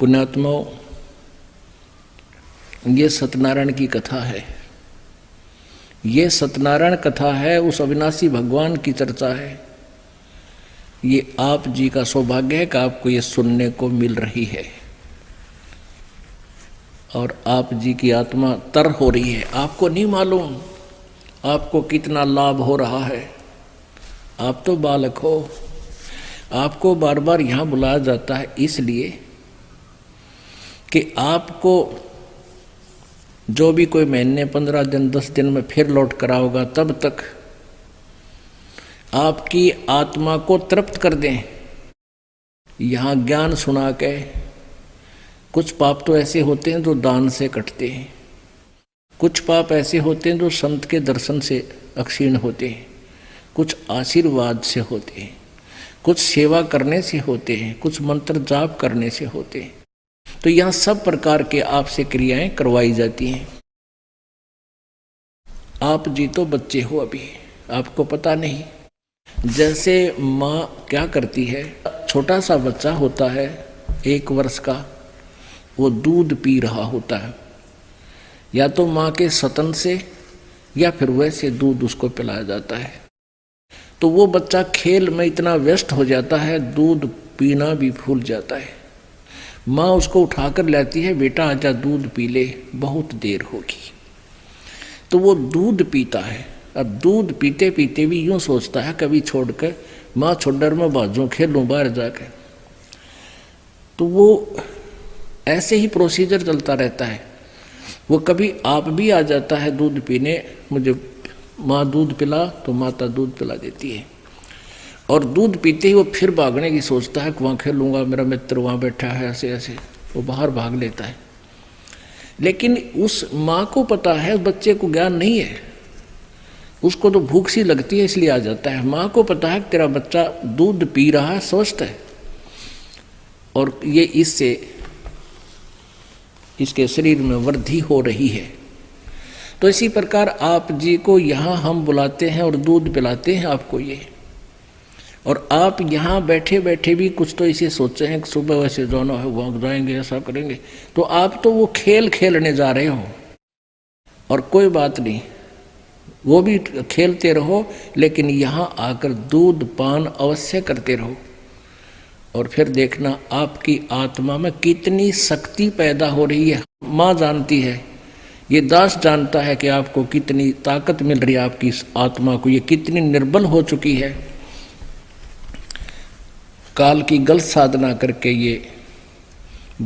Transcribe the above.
पुण्यात्माओं, ये सत्यनारायण की कथा है। ये सत्यनारायण कथा है, उस अविनाशी भगवान की चर्चा है। ये आप जी का सौभाग्य है कि आपको ये सुनने को मिल रही है और आप जी की आत्मा तर हो रही है। आपको नहीं मालूम आपको कितना लाभ हो रहा है। आप तो बालक हो। आपको बार बार यहाँ बुलाया जाता है इसलिए कि आपको जो भी कोई महीने 15 दिन 10 दिन में फिर लौट कर आओगा, तब तक आपकी आत्मा को तृप्त कर दें। यहाँ ज्ञान सुना के कुछ पाप तो ऐसे होते हैं जो दान से कटते हैं, कुछ पाप ऐसे होते हैं जो संत के दर्शन से अक्षीण होते हैं, कुछ आशीर्वाद से होते हैं, कुछ सेवा करने से होते हैं, कुछ मंत्र जाप करने से होते हैं। तो यहाँ सब प्रकार के आपसे क्रियाएं करवाई जाती हैं। आप जी तो बच्चे हो, अभी आपको पता नहीं। जैसे माँ क्या करती है, छोटा सा बच्चा होता है 1 वर्ष का, वो दूध पी रहा होता है, या तो माँ के स्तन से या फिर वैसे दूध उसको पिलाया जाता है। तो वो बच्चा खेल में इतना व्यस्त हो जाता है, दूध पीना भी भूल जाता है। माँ उसको उठाकर लाती है, बेटा आजा दूध पी ले, बहुत देर होगी। तो वो दूध पीता है। अब दूध पीते पीते भी यूँ सोचता है कभी छोड़कर माँ छोड़र में बाजू खेलूँ बाहर जाकर। तो वो ऐसे ही प्रोसीजर चलता रहता है। वो कभी आप भी आ जाता है दूध पीने, मुझे माँ दूध पिला, तो माता दूध पिला देती है। और दूध पीते ही वो फिर भागने की सोचता है कि वहाँ खेलूँगा, मेरा मित्र वहाँ बैठा है, ऐसे ऐसे वो बाहर भाग लेता है। लेकिन उस माँ को पता है, बच्चे को ज्ञान नहीं है, उसको तो भूख सी लगती है इसलिए आ जाता है। माँ को पता है कि तेरा बच्चा दूध पी रहा है, स्वस्थ है, और ये इससे इसके शरीर में वृद्धि हो रही है। तो इसी प्रकार आप जी को यहाँ हम बुलाते हैं और दूध पिलाते हैं आपको ये। और आप यहाँ बैठे बैठे भी कुछ तो इसे सोचे हैं कि सुबह वैसे जाना है, वहाँ जाएंगे, ऐसा करेंगे। तो आप तो वो खेल खेलने जा रहे हो, और कोई बात नहीं, वो भी खेलते रहो, लेकिन यहाँ आकर दूध पान अवश्य करते रहो। और फिर देखना आपकी आत्मा में कितनी शक्ति पैदा हो रही है। माँ जानती है, ये दास जानता है कि आपको कितनी ताकत मिल रही है, आपकी इस आत्मा को ये कितनी निर्बल हो चुकी है। काल की गलत साधना करके ये